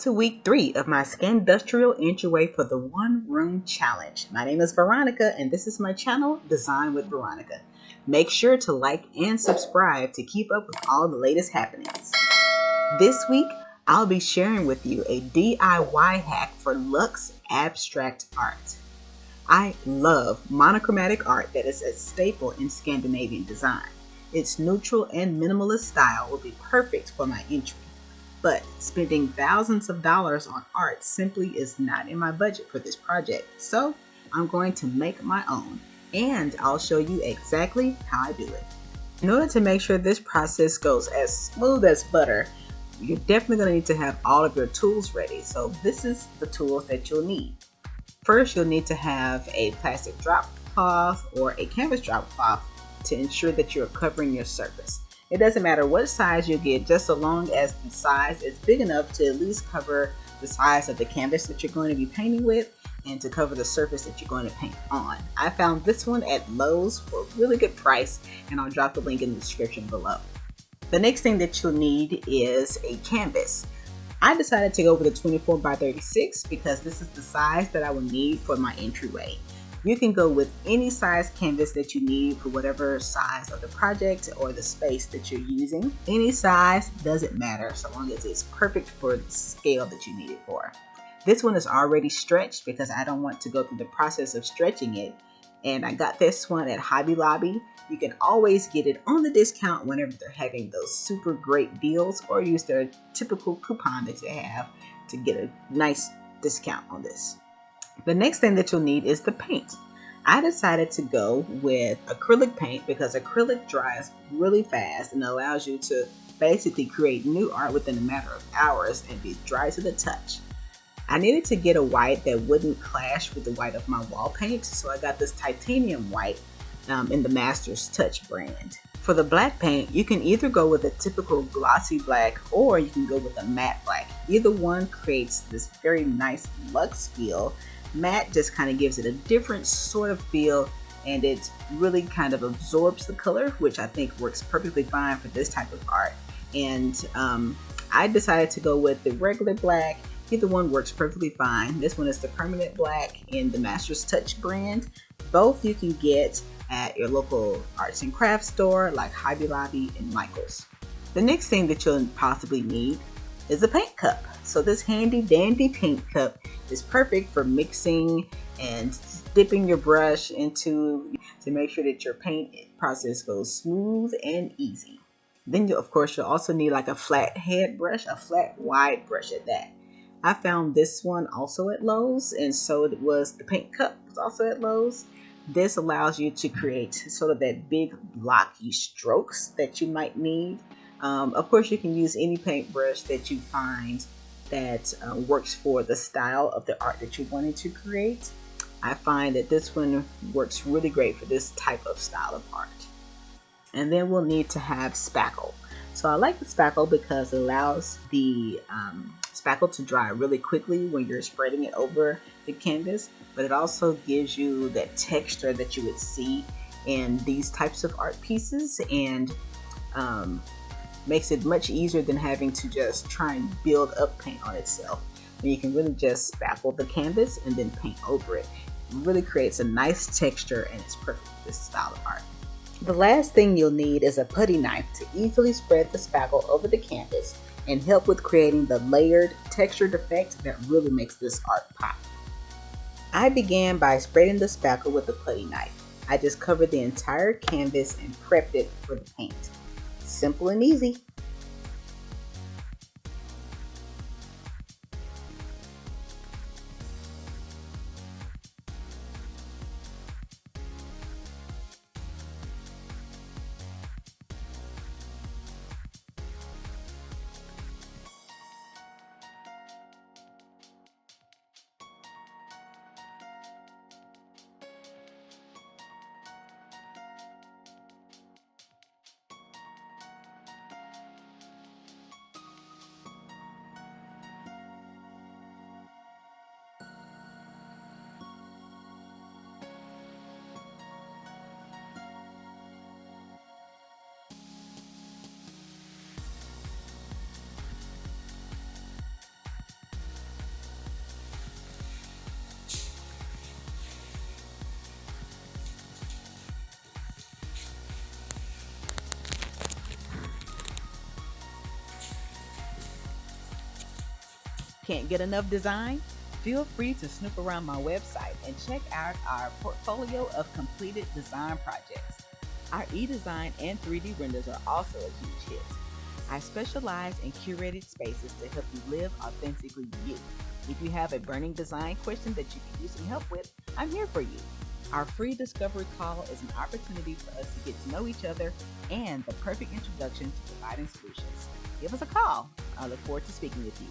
to week 3 of my Scandustrial Entryway for the One Room Challenge. My name is Veronica and this is my channel, Design with Veronica. Make sure to like and subscribe to keep up with all the latest happenings. This week, I'll be sharing with you a DIY hack for Luxe abstract art. I love monochromatic art that is a staple in Scandinavian design. Its neutral and minimalist style will be perfect for my entry. But spending thousands of dollars on art simply is not in my budget for this project, so I'm going to make my own, and I'll show you exactly how I do it. In order to make sure this process goes as smooth as butter, you're definitely going to need to have all of your tools ready, so this is the tools that you'll need. First, you'll need to have a plastic drop cloth or a canvas drop cloth to ensure that you're covering your surface. It doesn't matter what size you get, just so long as the size is big enough to at least cover the size of the canvas that you're going to be painting with and to cover the surface that you're going to paint on. I found this one at Lowe's for a really good price, and I'll drop the link in the description below. The next thing that you'll need is a canvas. I decided to go with a 24 by 36 because this is the size that I will need for my entryway. You can go with any size canvas that you need for whatever size of the project or the space that you're using. Any size doesn't matter so long as it's perfect for the scale that you need it for. This one is already stretched because I don't want to go through the process of stretching it. And I got this one at Hobby Lobby. You can always get it on the discount whenever they're having those super great deals, or use their typical coupon that they have to get a nice discount on this. The next thing that you'll need is the paint. I decided to go with acrylic paint because acrylic dries really fast and allows you to basically create new art within a matter of hours and be dry to the touch. I needed to get a white that wouldn't clash with the white of my wall paint, so I got this titanium white in the Master's Touch brand. For the black paint, you can either go with a typical glossy black or you can go with a matte black. Either one creates this very nice luxe feel. Matte just kind of gives it a different sort of feel, and it really kind of absorbs the color, which I think works perfectly fine for this type of art. And I decided to go with the regular black. Either one works perfectly fine. This one is the permanent black in the Master's Touch brand. Both you can get at your local arts and crafts store like Hobby Lobby and Michael's. The next thing that you'll possibly need is a paint cup. So this handy dandy paint cup is perfect for mixing and dipping your brush into to make sure that your paint process goes smooth and easy. Then you'll also need like a flat head brush, a flat wide brush at that. I found this one also at Lowe's, and so it was the paint cup was also at Lowe's. This allows you to create sort of that big blocky strokes that you might need. Of course, you can use any paintbrush that you find that works for the style of the art that you're wanting to create. I find that this one works really great for this type of style of art. And then we'll need to have spackle. So I like the spackle because it allows the spackle to dry really quickly when you're spreading it over the canvas, but it also gives you that texture that you would see in these types of art pieces, and makes it much easier than having to just try and build up paint on itself. And you can really just spackle the canvas and then paint over it. It really creates a nice texture, and it's perfect for this style of art. The last thing you'll need is a putty knife to easily spread the spackle over the canvas and help with creating the layered, textured effect that really makes this art pop. I began by spreading the spackle with a putty knife. I just covered the entire canvas and prepped it for the paint. Simple and easy. Can't get enough design? Feel free to snoop around my website and check out our portfolio of completed design projects. Our e-design and 3D renders are also a huge hit. I specialize in curated spaces to help you live authentically you. If you have a burning design question that you can use some help with, I'm here for you. Our free discovery call is an opportunity for us to get to know each other and the perfect introduction to providing solutions. Give us a call. I look forward to speaking with you.